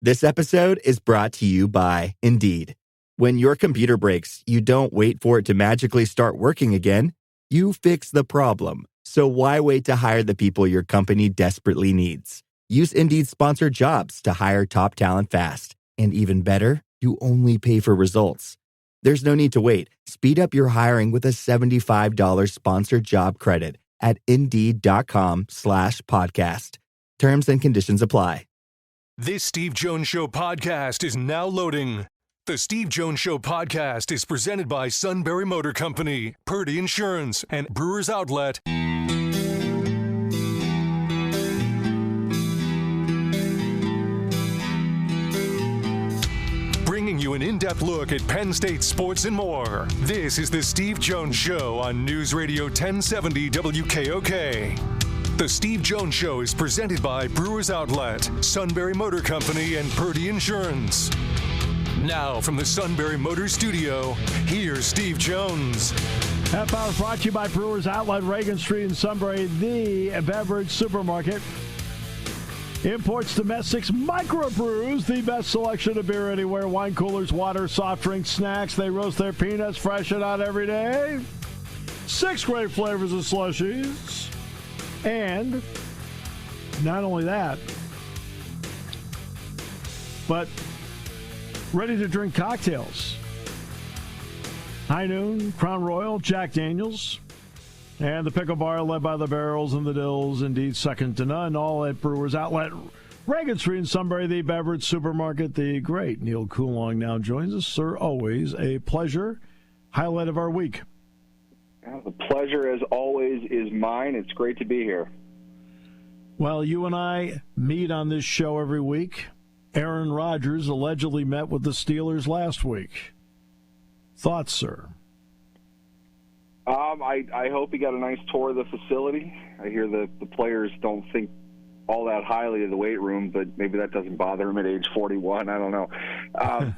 This episode is brought to you by Indeed. When your computer breaks, you don't wait for it to magically start working again. You fix the problem. So why wait to hire the people your company desperately needs? Use Indeed's sponsored jobs to hire top talent fast. And even better, you only pay for results. There's no need to wait. Speed up your hiring with a $75 sponsored job credit at Indeed.com/podcast. Terms and conditions apply. This Steve Jones Show podcast is now loading. The Steve Jones Show podcast is presented by Sunbury Motor Company, Purdy Insurance, and Brewers Outlet. Bringing you an in-depth look at Penn State sports and more. This is the Steve Jones Show on News Radio 1070 WKOK. The Steve Jones Show is presented by Brewers Outlet, Sunbury Motor Company, and Purdy Insurance. Now from the Sunbury Motor Studio, here's Steve Jones. Half hour brought to you by Brewers Outlet, Reagan Street in Sunbury, the beverage supermarket. Imports, domestics, microbrews, the best selection of beer anywhere. Wine coolers, water, soft drinks, snacks. They roast their peanuts fresh and out every day. 6 great flavors of slushies. And not only that, but ready to drink cocktails. High Noon, Crown Royal, Jack Daniels, and the Pickle Bar led by the Barrels and the Dills, indeed second to none, all at Brewers Outlet, Reagan Street in Sunbury, the beverage supermarket. The great Neal Coolong now joins us. Sir, always a pleasure. Highlight of our week. The pleasure, as always, is mine. It's great to be here. Well, you and I meet on this show every week. Aaron Rodgers allegedly met with the Steelers last week. Thoughts, sir? I hope he got a nice tour of the facility. I hear the players don't think all that highly of the weight room, but maybe that doesn't bother him at age 41. I don't know.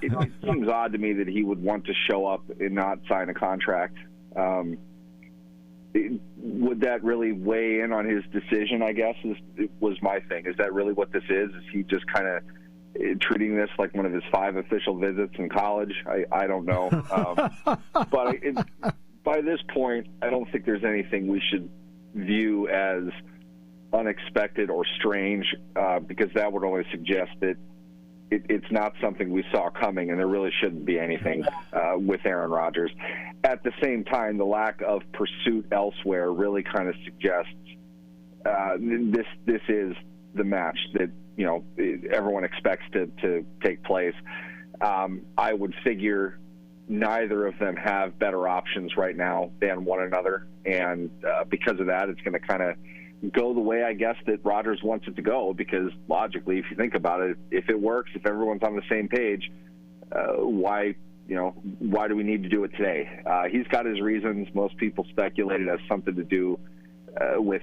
It seems odd to me that he would want to show up and not sign a contract. Would that really weigh in on his decision, I guess, was my thing. Is that really what this is? Is he just kind of treating this like one of his 5 official visits in college? I don't know. But by this point, I don't think there's anything we should view as unexpected or strange, because that would only suggest that it's not something we saw coming, and there really shouldn't be anything with Aaron Rodgers. At the same time, the lack of pursuit elsewhere really kind of suggests this is the match that everyone expects to take place. I would figure neither of them have better options right now than one another, and because of that, it's going to kind of go the way, I guess, that Rodgers wants it to go, because logically, if you think about it, if it works, if everyone's on the same page, why do we need to do it today? He's got his reasons. Most people speculate it has something to do with,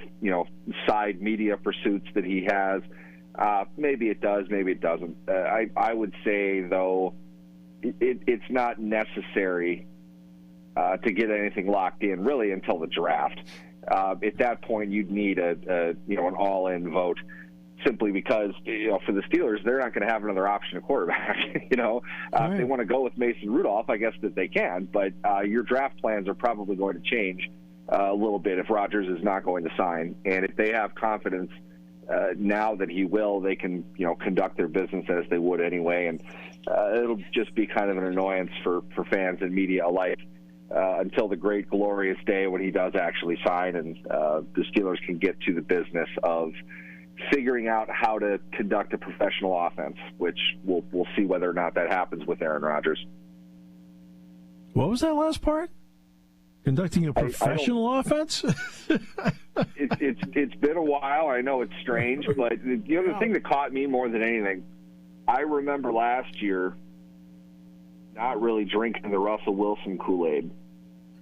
side media pursuits that he has. Maybe it does, maybe it doesn't. I would say, though, it's not necessary to get anything locked in, really, until the draft. At that point, you'd need an all-in vote, simply because for the Steelers, they're not going to have another option at quarterback. If they want to go with Mason Rudolph, I guess that they can, but your draft plans are probably going to change a little bit if Rodgers is not going to sign. And if they have confidence now that he will, they can conduct their business as they would anyway, and it'll just be kind of an annoyance for fans and media alike. Until the great glorious day when he does actually sign, and the Steelers can get to the business of figuring out how to conduct a professional offense, which we'll see whether or not that happens with Aaron Rodgers. What was that last part? Conducting a professional offense? It's been a while. I know it's strange, but the other thing that caught me more than anything, I remember last year not really drinking the Russell Wilson Kool-Aid.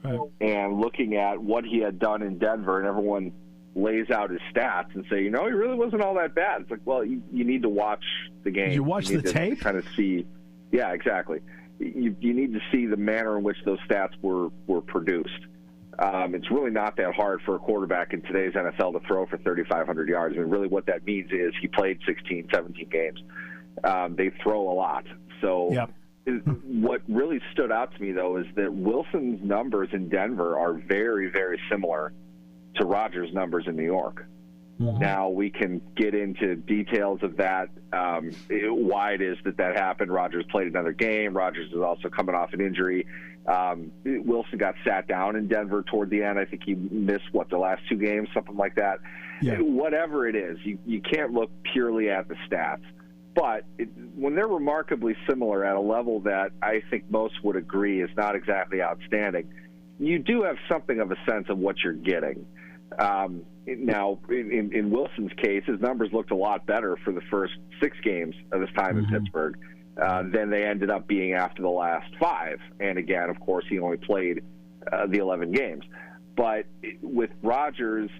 Right. And looking at what he had done in Denver, and everyone lays out his stats and say, he really wasn't all that bad. It's like, well, you need to watch the game. You watch the tape? Kind of see. Yeah, exactly. You need to see the manner in which those stats were produced. It's really not that hard for a quarterback in today's NFL to throw for 3,500 yards. I mean, really what that means is he played 16, 17 games. They throw a lot. So yep. What really stood out to me, though, is that Wilson's numbers in Denver are very, very similar to Rodgers' numbers in New York. Mm-hmm. Now, we can get into details of that, why it is that happened. Rodgers played another game. Rodgers is also coming off an injury. Wilson got sat down in Denver toward the end. I think he missed, the last 2 games, something like that. Yeah. Whatever it is, you can't look purely at the stats. But when they're remarkably similar at a level that I think most would agree is not exactly outstanding, you do have something of a sense of what you're getting. Now, in Wilson's case, his numbers looked a lot better for the first 6 games of his time in Pittsburgh than they ended up being after the last 5. And again, of course, he only played the 11 games. But with Rodgers,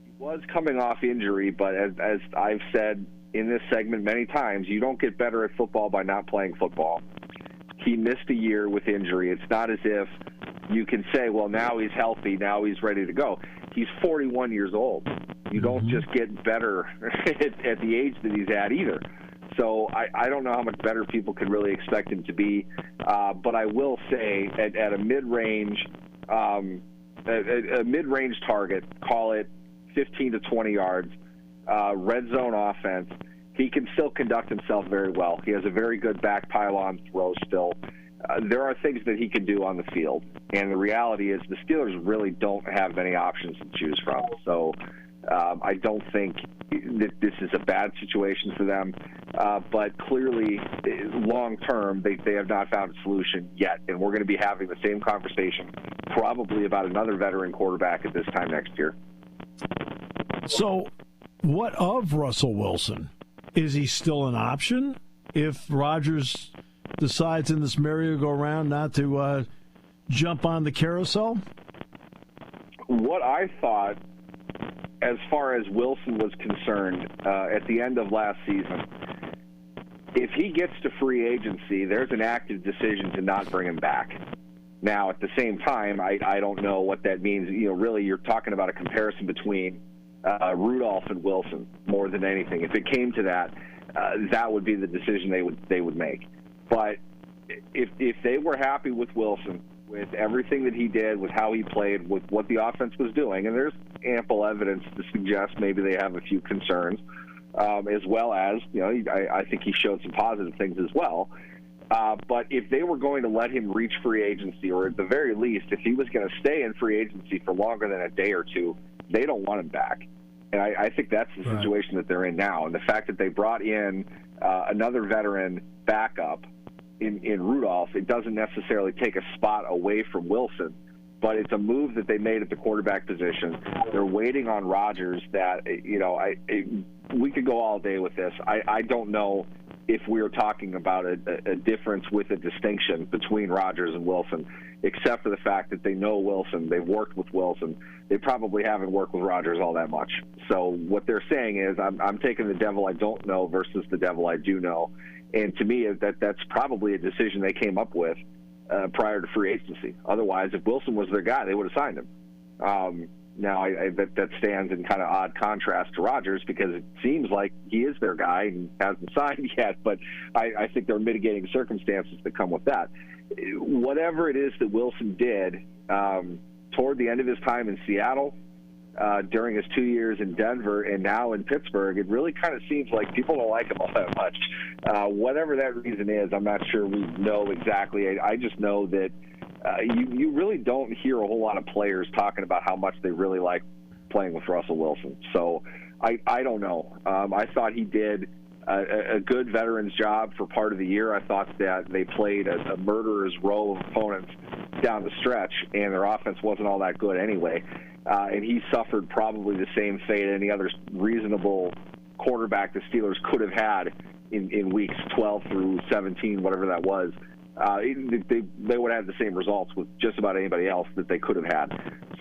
he was coming off injury, but as I've said in this segment many times, you don't get better at football by not playing football. He missed a year with injury. It's not as if you can say, well, now he's healthy, now he's ready to go. He's 41 years old. You don't just get better at the age that he's at either. So I don't know how much better people could really expect him to be. But I will say at a mid-range target, call it 15 to 20 yards, red zone offense, he can still conduct himself very well. He has a very good back pylon throw still. There are things that he can do on the field, and the reality is the Steelers really don't have many options to choose from. So I don't think that this is a bad situation for them, but clearly long-term they have not found a solution yet, and we're going to be having the same conversation probably about another veteran quarterback at this time next year. So what of Russell Wilson? Is he still an option if Rodgers decides in this merry-go-round not to jump on the carousel? What I thought, as far as Wilson was concerned, at the end of last season, if he gets to free agency, there's an active decision to not bring him back. Now, at the same time, I don't know what that means. Really, you're talking about a comparison between Rudolph and Wilson more than anything. If it came to that, that would be the decision they would make. But if they were happy with Wilson, with everything that he did, with how he played, with what the offense was doing, and there's ample evidence to suggest maybe they have a few concerns, as well as, I think he showed some positive things as well. But if they were going to let him reach free agency, or at the very least, if he was going to stay in free agency for longer than a day or two, they don't want him back. And I think that's the situation that they're in now. And the fact that they brought in another veteran backup in Rudolph, it doesn't necessarily take a spot away from Wilson, but it's a move that they made at the quarterback position. They're waiting on Rodgers that, we could go all day with this. I don't know if we were talking about a difference with a distinction between Rodgers and Wilson, except for the fact that they know Wilson, they've worked with Wilson. They probably haven't worked with Rodgers all that much. So what they're saying is, I'm taking the devil I don't know versus the devil I do know. And to me, that's probably a decision they came up with prior to free agency. Otherwise, if Wilson was their guy, they would have signed him. Now, that stands in kind of odd contrast to Rodgers, because it seems like he is their guy and hasn't signed yet, but I think there are mitigating circumstances that come with that. Whatever it is that Wilson did toward the end of his time in Seattle, during his 2 years in Denver, and now in Pittsburgh, it really kind of seems like people don't like him all that much. Whatever that reason is, I'm not sure we know exactly. I just know that you really don't hear a whole lot of players talking about how much they really like playing with Russell Wilson. So I don't know. I thought he did a good veteran's job for part of the year. I thought that they played a murderer's row of opponents down the stretch, and their offense wasn't all that good anyway. And he suffered probably the same fate any other reasonable quarterback the Steelers could have had in weeks 12 through 17, whatever that was. They would have the same results with just about anybody else that they could have had.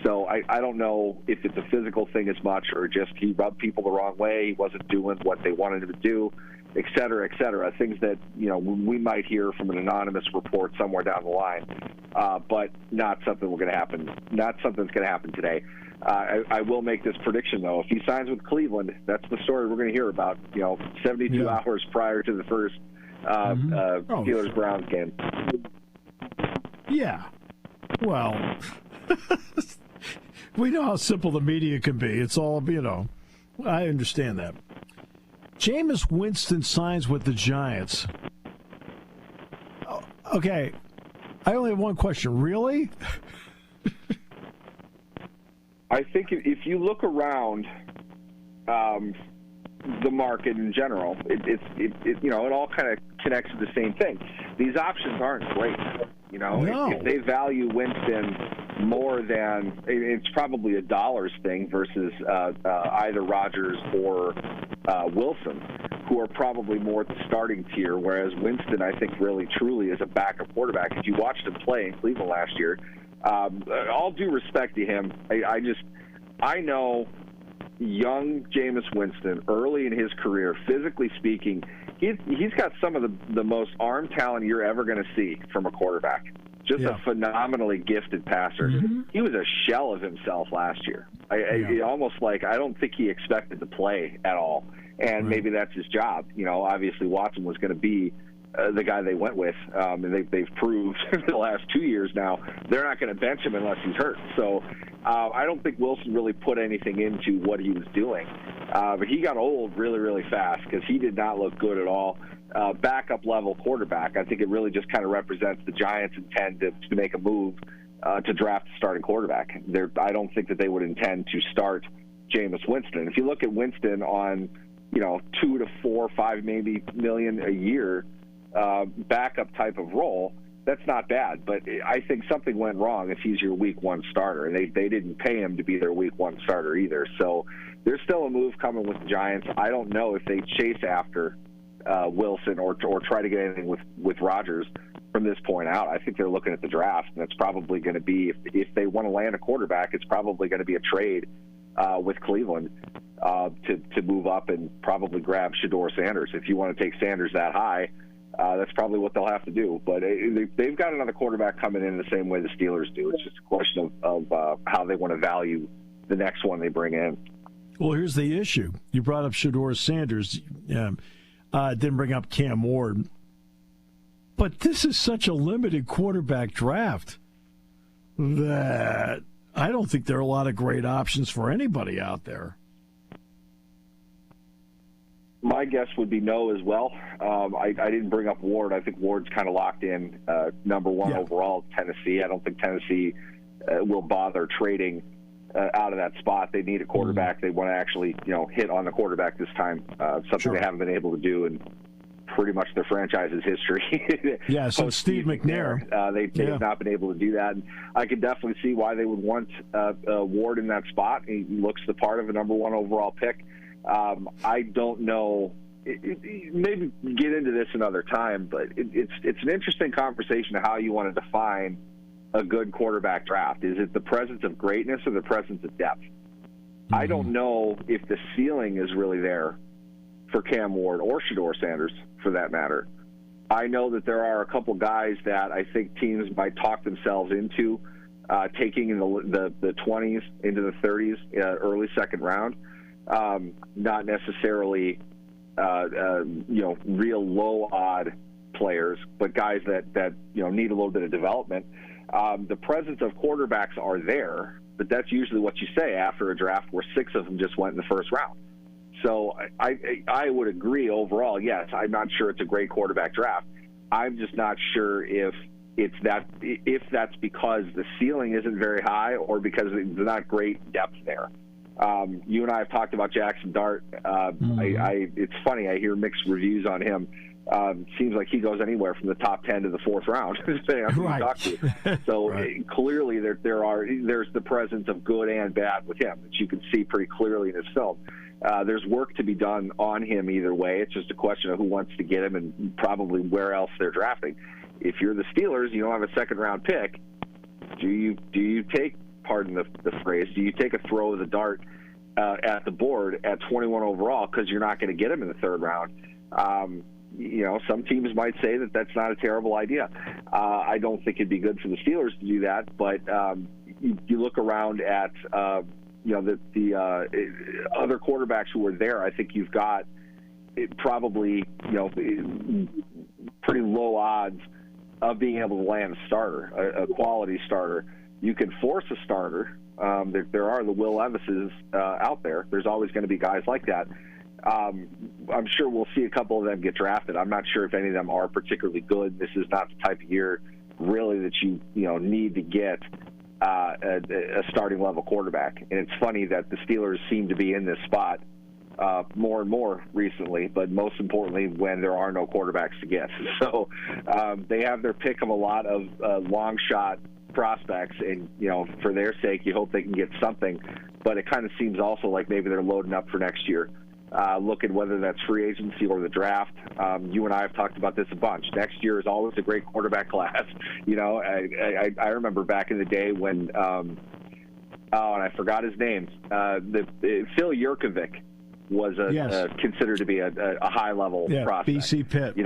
So I don't know if it's a physical thing as much, or just he rubbed people the wrong way, he wasn't doing what they wanted him to do, et cetera, things that we might hear from an anonymous report somewhere down the line, but not something that's going to happen today. I will make this prediction, though. If he signs with Cleveland, that's the story we're going to hear about, 72 hours prior to the first Steelers-Browns game. Yeah. Well, we know how simple the media can be. It's all, I understand that. Jameis Winston signs with the Giants. Okay. I only have one question. Really? I think if you look around the market in general, it all kind of connects to the same thing. These options aren't great. No. If they value Winston more than, it's probably a dollars thing versus either Rodgers or Wilson, who are probably more at the starting tier, whereas Winston, I think, really truly is a backup quarterback. If you watched him play in Cleveland last year, all due respect to him, I know young Jameis Winston, early in his career, physically speaking, he's got some of the most arm talent you're ever going to see from a quarterback. Just a phenomenally gifted passer. Mm-hmm. He was a shell of himself last year. Almost like I don't think he expected to play at all. And maybe that's his job. Obviously Watson was going to be the guy they went with. And they've proved the last 2 years now they're not going to bench him unless he's hurt. So I don't think Wilson really put anything into what he was doing. But he got old really, really fast because he did not look good at all. Backup level quarterback. I think it really just kind of represents the Giants' intent to make a move to draft a starting quarterback. I don't think that they would intend to start Jameis Winston. If you look at Winston on, 2 to 4, 5 maybe million a year backup type of role, that's not bad. But I think something went wrong if he's your week one starter, and they didn't pay him to be their week one starter either. So there's still a move coming with the Giants. I don't know if they chase after Wilson or try to get anything with Rodgers from this point out. I think they're looking at the draft, and it's probably going to be, if they want to land a quarterback, it's probably going to be a trade with Cleveland to move up and probably grab Shedeur Sanders. If you want to take Sanders that high, that's probably what they'll have to do. But they've got another quarterback coming in the same way the Steelers do. It's just a question of how they want to value the next one they bring in. Well, here's the issue. You brought up Shedeur Sanders. Didn't bring up Cam Ward. But this is such a limited quarterback draft that I don't think there are a lot of great options for anybody out there. My guess would be no as well. I didn't bring up Ward. I think Ward's kind of locked in number one overall Tennessee. I don't think Tennessee will bother trading out of that spot. They need a quarterback. They want to actually, hit on the quarterback this time, something they haven't been able to do in pretty much their franchise's history. So Steve McNair. They have not been able to do that. And I could definitely see why they would want Ward in that spot. He looks the part of a number one overall pick. I don't know. Maybe get into this another time, but it's an interesting conversation of how you want to define a good quarterback draft. Is it the presence of greatness or the presence of depth? Mm-hmm. I don't know if the ceiling is really there for Cam Ward or Shedeur Sanders, for that matter. I know that there are a couple guys that I think teams might talk themselves into taking in the 20s into the 30s, early second round. Not necessarily, real low odd players, but guys that need a little bit of development. The presence of quarterbacks are there, but that's usually what you say after a draft where 6 of them just went in the first round. So I would agree overall, yes, I'm not sure it's a great quarterback draft. I'm just not sure if that's because the ceiling isn't very high or because there's not great depth there. You and I have talked about Jackson Dart. It's funny, I hear mixed reviews on him. Seems like he goes anywhere from the top 10 to the 4th round, depending on who you talk to. So clearly there's the presence of good and bad with him that you can see pretty clearly in his film. There's work to be done on him either way. It's just a question of who wants to get him and probably where else they're drafting. If you're the Steelers, you don't have a second-round pick. Do you take, pardon the phrase, do you take a throw of the dart at the board at 21 overall because you're not going to get him in the 3rd round? Some teams might say that that's not a terrible idea. I don't think it'd be good for the Steelers to do that, but you look around at the other quarterbacks who are there, I think you've got probably, pretty low odds of being able to land a starter, a quality starter. You can force a starter. There are the Will Levises out there. There's always going to be guys like that. I'm sure we'll see a couple of them get drafted. I'm not sure if any of them are particularly good. This is not the type of year really that you need to get a starting level quarterback. And it's funny that the Steelers seem to be in this spot more and more recently, but most importantly when there are no quarterbacks to get. So they have their pick of a lot of long shot prospects, and for their sake you hope they can get something, but it kind of seems also like maybe they're loading up for next year. Look at whether that's free agency or the draft. You and I have talked about this a bunch. Next year is always a great quarterback class. I remember back in the day when and I forgot his name, Phil Yurkovich was considered to be a high-level prospect. BC Pitt.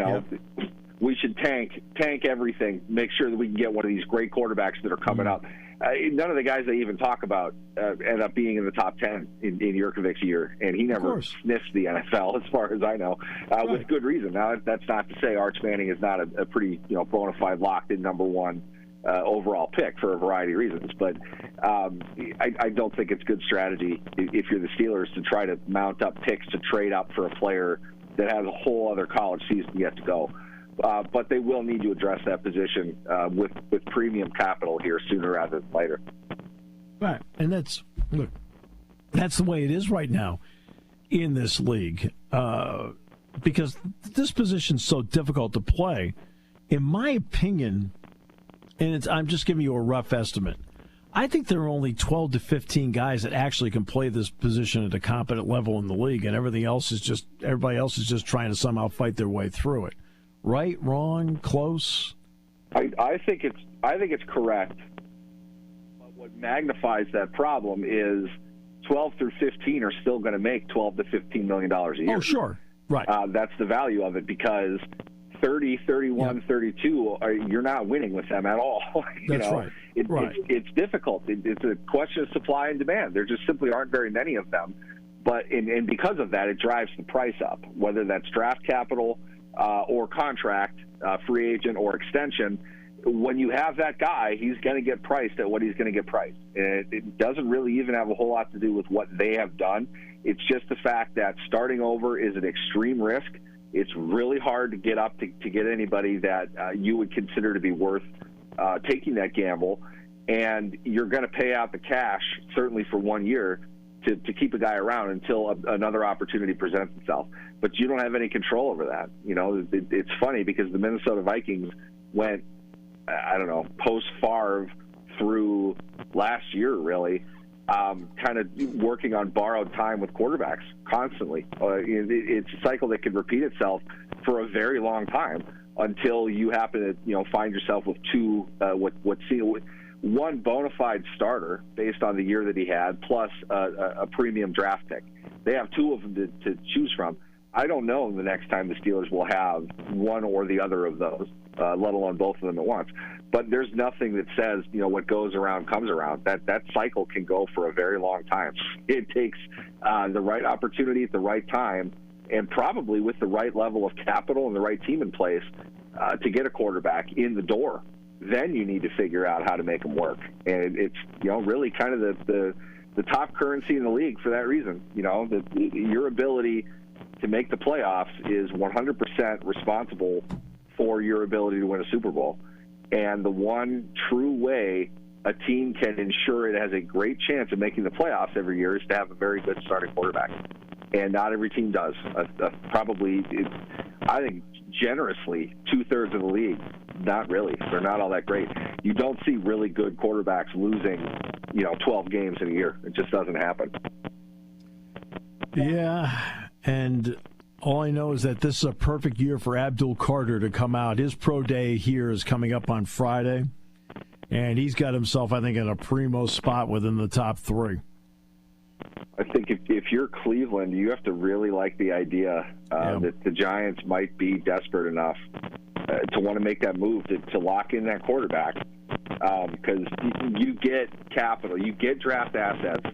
We should tank everything, make sure that we can get one of these great quarterbacks that are coming up. None of the guys they even talk about end up being in the top 10 in Yurkovich's year, and he never sniffs the NFL, as far as I know, with good reason. Now, that's not to say Arch Manning is not a pretty bona fide locked-in number one overall pick for a variety of reasons, but I don't think it's good strategy if you're the Steelers to try to mount up picks to trade up for a player that has a whole other college season yet to go. But they will need to address that position with premium capital here sooner rather than later. Right, and that's the way it is right now in this league because this position's so difficult to play. In my opinion, and I'm just giving you a rough estimate, I think there are only 12 to 15 guys that actually can play this position at a competent level in the league, and everybody else is just trying to somehow fight their way through it. Right, wrong, close? I think it's correct. But what magnifies that problem is 12 through 15 are still going to make $12 to $15 million a year. Oh, sure. Right. That's the value of it, because 30, 31, 32, you're not winning with them at all. That's right. It's difficult. It's a question of supply and demand. There just simply aren't very many of them. But and because of that, it drives the price up, whether that's draft capital or contract, free agent or extension. When you have that guy, he's going to get priced at what he's going to get priced. And it doesn't really even have a whole lot to do with what they have done. It's just the fact that starting over is an extreme risk. It's really hard to get up to get anybody that you would consider to be worth taking that gamble. And you're going to pay out the cash, certainly for 1 year, to keep a guy around until another opportunity presents itself. But you don't have any control over that. It's funny because the Minnesota Vikings went, post-Favre through last year, really, kind of working on borrowed time with quarterbacks constantly. It's a cycle that could repeat itself for a very long time until you happen to, find yourself with two, one bona fide starter based on the year that he had, plus a premium draft pick. They have two of them to choose from. I don't know the next time the Steelers will have one or the other of those, let alone both of them at once. But there's nothing that says, what goes around comes around. That cycle can go for a very long time. It takes the right opportunity at the right time, and probably with the right level of capital and the right team in place to get a quarterback in the door. Then you need to figure out how to make them work. And it's, really kind of the top currency in the league for that reason. Your ability to make the playoffs is 100% responsible for your ability to win a Super Bowl. And the one true way a team can ensure it has a great chance of making the playoffs every year is to have a very good starting quarterback. And not every team does. I think generously, 2/3 of the league, not really. They're not all that great. You don't see really good quarterbacks losing, 12 games in a year. It just doesn't happen. Yeah, and all I know is that this is a perfect year for Abdul Carter to come out. His pro day here is coming up on Friday, and he's got himself, I think, in a primo spot within the top three. I think if you're Cleveland, you have to really like the idea that the Giants might be desperate enough to want to make that move to lock in that quarterback, because you get capital, you get draft assets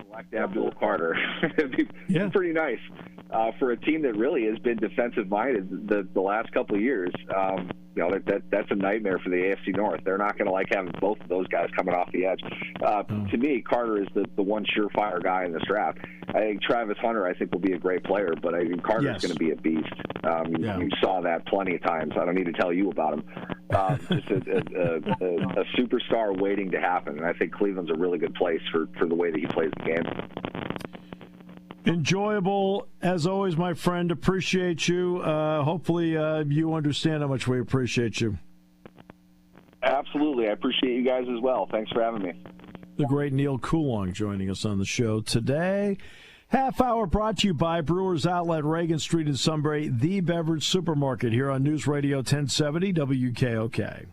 Select Abdul Carter. It'd be pretty nice for a team that really has been defensive-minded the last couple of years. That's a nightmare for the AFC North. They're not going to like having both of those guys coming off the edge. To me, Carter is the one surefire guy in this draft. I think Travis Hunter, will be a great player, but I think Carter is going to be a beast. You saw that plenty of times. I don't need to tell you about him. Just a superstar waiting to happen, and I think Cleveland's a really good place for the way that he plays the game. Enjoyable, as always, my friend. Appreciate you. Hopefully you understand how much we appreciate you. Absolutely. I appreciate you guys as well. Thanks for having me. The great Neal Coolong joining us on the show today. Half hour brought to you by Brewers Outlet, Reagan Street in Sunbury, the beverage supermarket here on News Radio 1070 WKOK.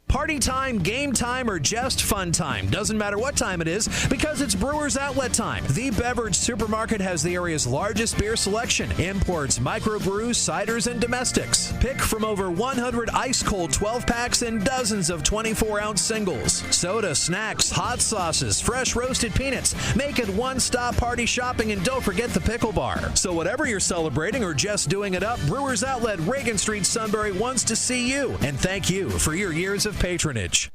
Party time, game time, or just fun time. Doesn't matter what time it is because it's Brewers Outlet time. The beverage supermarket has the area's largest beer selection. Imports, microbrews, ciders, and domestics. Pick from over 100 ice-cold 12-packs and dozens of 24-ounce singles. Soda, snacks, hot sauces, fresh roasted peanuts. Make it one-stop party shopping, and don't forget the pickle bar. So whatever you're celebrating or just doing it up, Brewers Outlet, Reagan Street, Sunbury wants to see you. And thank you for your years of patronage.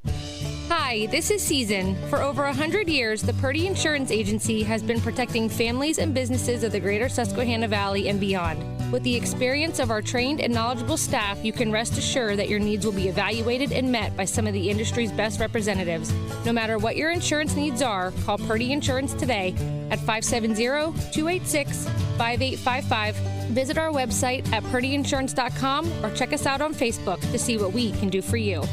Hi, this is Season. For over 100 years, the Purdy Insurance Agency has been protecting families and businesses of the greater Susquehanna Valley and beyond. With the experience of our trained and knowledgeable staff, you can rest assured that your needs will be evaluated and met by some of the industry's best representatives. No matter what your insurance needs are, call Purdy Insurance today at 570-286-5855. Visit our website at purdyinsurance.com or check us out on Facebook to see what we can do for you.